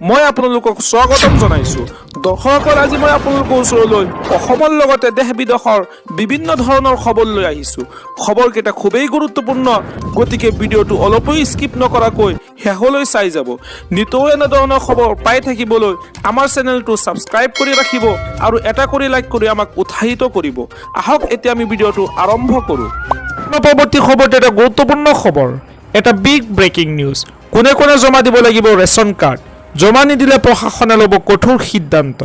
মই আপোনালোকক স্বাগতম জনাইছো। দৰ্শকসকল, আজি মই আপোনালোকৰ ওচৰলৈ অসমৰ লগতে দেশ বিদেশৰ বিভিন্ন ধৰণৰ খবৰ লৈ আহিছো। খবৰকেইটা খুবেই গুৰুত্বপূৰ্ণ, গতিকে ভিডিঅ'টো অলপো স্কিপ নকৰাকৈ শেষলৈ চাই যাব। নিতৌ এনেধৰণৰ খবৰ পাই থাকিবলৈ আমাৰ চেনেলটো ছাবস্ক্ৰাইব কৰি ৰাখিব আৰু এটা কৰি লাইক কৰি আমাক উৎসাহিত কৰিব। আহক এতিয়া আমি ভিডিঅ'টো আৰম্ভ কৰোঁ। পৰৱৰ্তী খবৰটো এটা গুৰুত্বপূৰ্ণ খবৰ, এটা বিগ ব্ৰেকিং নিউজ। কোনে কোনে জমা দিব লাগিব ৰেচন কাৰ্ড? জমা নিদিলে প্ৰশাসনে ল'ব কঠোৰ সিদ্ধান্ত।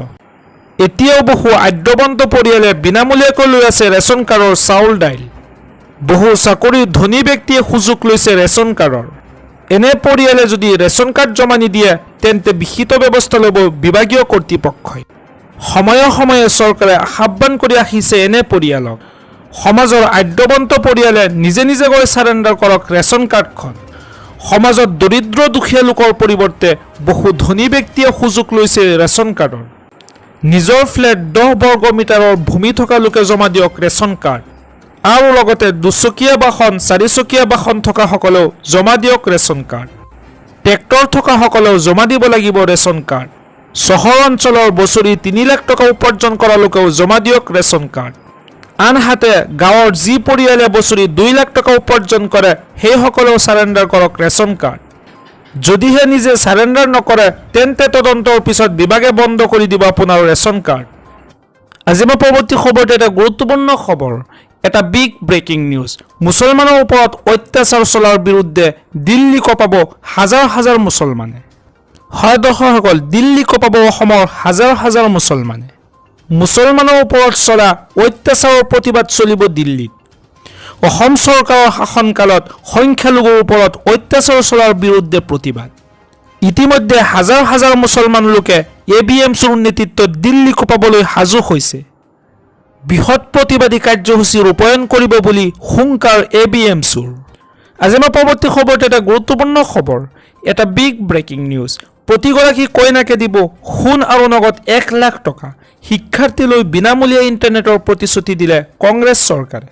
এতিয়াও বহু আদ্যৱন্ত পৰিয়ালে বিনামূলীয়াকৈ লৈ আছে ৰেচন কাৰ্ডৰ চাউল দাইল। বহু চাকৰি ধনী ব্যক্তিয়ে সুযোগ লৈছে ৰেচন কাৰ্ডৰ। এনে পৰিয়ালে যদি ৰেচন কাৰ্ড জমা নিদিয়ে তেন্তে বিহিত ব্যৱস্থা ল'ব বিভাগীয় কৰ্তৃপক্ষই। সময়ে সময়ে চৰকাৰে আহ্বান কৰি আহিছে এনে পৰিয়ালক। সমাজৰ আদ্যৱন্ত পৰিয়ালে নিজে নিজে গৈ চাৰেণ্ডাৰ কৰক ৰেচন কাৰ্ডখন। সমাজত দৰিদ্ৰ দুখীয়া লোকৰ পৰিৱৰ্তে বহু ধনী ব্যক্তিয়ে সুযোগ লৈছে ৰেচন কাৰ্ডৰ। নিজৰ ফ্লেট 10 বৰ্গ মিটাৰৰ ভূমি থকা লোকে জমা দিয়ক ৰেচন কাৰ্ড। আৰু লগতে দুচকীয়া বাহন 4চকীয়া বাহন থকাসকলেও জমা দিয়ক ৰেচন কাৰ্ড। ট্ৰেক্টৰ থকাসকলেও জমা দিব লাগিব ৰেচন কাৰ্ড। চহৰ অঞ্চলৰ বছৰি 3 লাখ টকা উপাৰ্জন কৰা লোকেও জমা দিয়ক ৰেচন কাৰ্ড। আনহাতে গাঁৱৰ যি পৰিয়ালে বছৰি 2 লাখ টকা উপাৰ্জন কৰে সেইসকলেও চাৰেণ্ডাৰ কৰক ৰেচন কাৰ্ড। যদিহে নিজে চাৰেণ্ডাৰ নকৰে তেন্তে তদন্তৰ পিছত বিভাগে বন্ধ কৰি দিব আপোনাৰ ৰেচন কাৰ্ড। আজি মই পৰৱৰ্তী খবৰটো এটা গুৰুত্বপূৰ্ণ খবৰ, এটা বিগ ব্ৰেকিং নিউজ। মুছলমানৰ ওপৰত অত্যাচাৰ চলাৰ বিৰুদ্ধে দিল্লী কঁপাব হাজাৰ হাজাৰ মুছলমানে। হয় দৰ্শকসকল, দিল্লী কঁপাব অসমৰ হাজাৰ হাজাৰ মুছলমানে। মুছলমানৰ ওপৰত চলা অত্যাচাৰৰ প্ৰতিবাদ চলিব দিল্লীত। অসম চৰকাৰৰ শাসনকালত সংখ্যালঘুৰ ওপৰত অত্যাচাৰ চলাৰ বিৰুদ্ধে প্ৰতিবাদ। ইতিমধ্যে হাজাৰ হাজাৰ মুছলমান লোকে ABMCৰ নেতৃত্বত দিল্লী কঁপাবলৈ সাজু হৈছে। বৃহৎ প্ৰতিবাদী কাৰ্যসূচী ৰূপায়ণ কৰিব বুলি হুংকাৰ ABMCৰ। আজি মই পৰৱৰ্তী খবৰটো এটা গুৰুত্বপূৰ্ণ খবৰ, এটা বিগ ব্ৰেকিং নিউজ। প্ৰতিগৰাকী কইনাকে দিব সোণ আৰু নগদ 1 লাখ টকা। শিক্ষাৰ্থীলৈ বিনামূলীয়া ইণ্টাৰনেটৰ প্ৰতিশ্ৰুতি দিলে কংগ্ৰেছ চৰকাৰে।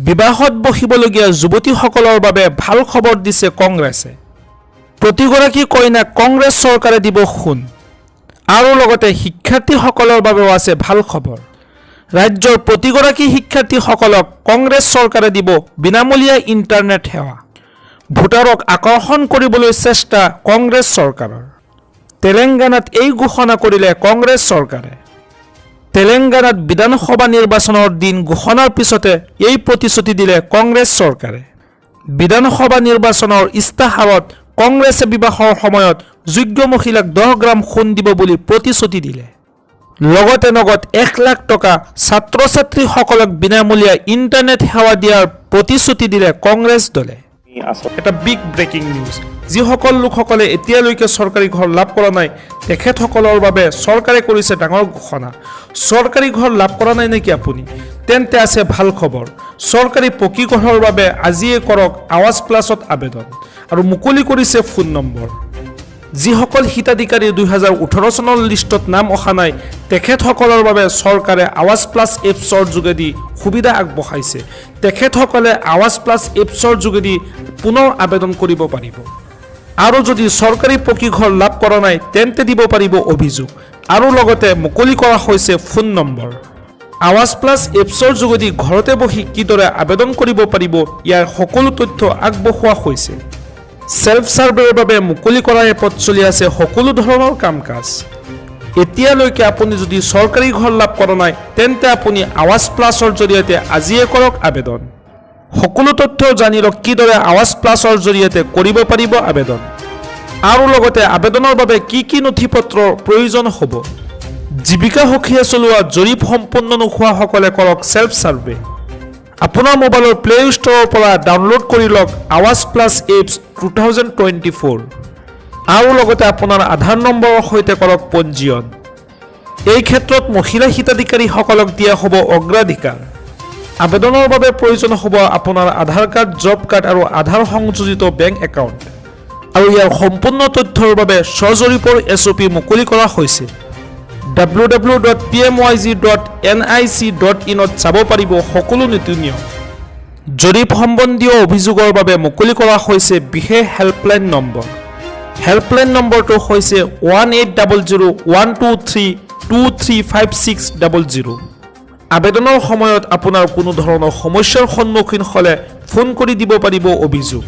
বিবাহত বহিবলগীয়া যুৱতীসকলৰ বাবে ভাল খবৰ দিছে কংগ্ৰেছে। প্ৰতিগৰাকী কইনাক কংগ্ৰেছ চৰকাৰে দিব সোণ। আৰু লগতে শিক্ষাৰ্থীসকলৰ বাবেও আছে ভাল খবৰ। ৰাজ্যৰ প্ৰতিগৰাকী শিক্ষাৰ্থীসকলক কংগ্ৰেছ চৰকাৰে দিব বিনামূলীয়া ইণ্টাৰনেট সেৱা। ভোটাৰক আকৰ্ষণ কৰিবলৈ চেষ্টা কংগ্ৰেছ চৰকাৰৰ। তেলেংগানাত এই ঘোষণা কৰিলে কংগ্ৰেছ চৰকাৰে। তেলেংগানাত বিধানসভা নিৰ্বাচনৰ দিন ঘোষণাৰ পিছতে এই প্ৰতিশ্ৰুতি দিলে কংগ্ৰেছ চৰকাৰে। বিধানসভা নিৰ্বাচনৰ ইস্তাহাৰত কংগ্ৰেছে বিবাহৰ সময়ত যোগ্য মহিলাক 10 গ্ৰাম সোণ দিব বুলি প্ৰতিশ্ৰুতি দিলে। লগতে নগদ 1 লাখ টকা ছাত্ৰ ছাত্ৰীসকলক বিনামূলীয়া ইণ্টাৰনেট সেৱা দিয়াৰ প্ৰতিশ্ৰুতি দিলে কংগ্ৰেছ দলে। এটা বিগ ব্ৰেকিং নিউজ। যিসকল লোকসকলে এতিয়ালৈকে চৰকাৰী ঘৰ লাভ কৰা নাই তেখেতসকলৰ বাবে চৰকাৰে কৰিছে ডাঙৰ ঘোষণা। চৰকাৰী ঘৰ লাভ কৰা নাই নেকি আপুনি? তেন্তে আছে ভাল খবৰ। চৰকাৰী পকী ঘৰৰ বাবে আজিয়ে কৰক আৱাজ প্লাছত আবেদন। আৰু মুকলি কৰিছে ফোন নম্বৰ। যিসকল হিতাধিকাৰী 2018 চনৰ লিষ্টত নাম অহা নাই তেখেতসকলৰ বাবে চৰকাৰে আৱাজ প্লাছ এপছৰ যোগেদি সুবিধা আগবঢ়াইছে। তেখেতসকলে আৱাজ প্লাছ এপছৰ যোগেদি পুনৰ আবেদন কৰিব পাৰিব। আৰু যদি চৰকাৰী পকী ঘৰ লাভ কৰা নাই তেন্তে দিব পাৰিব অভিযোগ। আৰু লগতে মুকলি কৰা হৈছে ফোন নম্বৰ। আৱাজ প্লাছ এপছৰ যোগেদি ঘৰতে বহি কিদৰে আবেদন কৰিব পাৰিব ইয়াৰ সকলো তথ্য আগবঢ়োৱা হৈছে। সেল্ফ সাৰ্ভেৰ বাবে মুকলি কৰা এপত চলি আছে সকলো ধৰণৰ কাম কাজ। এতিয়ালৈকে আপুনি যদি চৰকাৰী ঘৰ লাভ কৰা নাই তেন্তে আপুনি আৱাজ প্লাছৰ জৰিয়তে আজিয়ে কৰক আবেদন। সকলো তথ্য জানি লওক কিদৰে আৱাজ প্লাছৰ জৰিয়তে কৰিব পাৰিব আবেদন। আৰু লগতে আবেদনৰ বাবে কি কি নথিপত্ৰৰ প্ৰয়োজন হ'ব। জীৱিকা সখীয়ে চলোৱা জৰীপ সম্পূৰ্ণ নোহোৱাসকলে কৰক সেল্ফ সাৰ্ভে। আপোনাৰ মোবাইলৰ প্লে ষ্টৰৰ পৰা ডাউনলোড কৰি লওক আৱাজ প্লাছ এপছ 2024। আৰু লগতে আপোনাৰ আধাৰ নম্বৰৰ সৈতে কৰক পঞ্জীয়ন। এই ক্ষেত্ৰত মহিলা হিতাধিকাৰীসকলক দিয়া হ'ব অগ্ৰাধিকাৰ। আবেদনৰ বাবে প্ৰয়োজন হ'ব আপোনাৰ আধাৰ কাৰ্ড, জব কাৰ্ড আৰু আধাৰ সংযোজিত বেংক একাউণ্ট। আৰু ইয়াৰ সম্পূৰ্ণ তথ্যৰ বাবে স্বজৰীপৰ SOP মুকলি কৰা হৈছে। www.pmyg.nic.in ত চাব পাৰিব সকলো নীতি নিয়ম। জৰীপ সম্বন্ধীয় অভিযোগৰ বাবে মুকলি কৰা হৈছে বিশেষ হেল্পলাইন নম্বৰ। হেল্পলাইন নম্বৰটো হৈছে 1800-123-235600। আবেদনৰ সময়ত আপোনাৰ কোনো ধৰণৰ সমস্যাৰ সন্মুখীন হ'লে ফোন কৰি দিব পাৰিব অভিযোগ।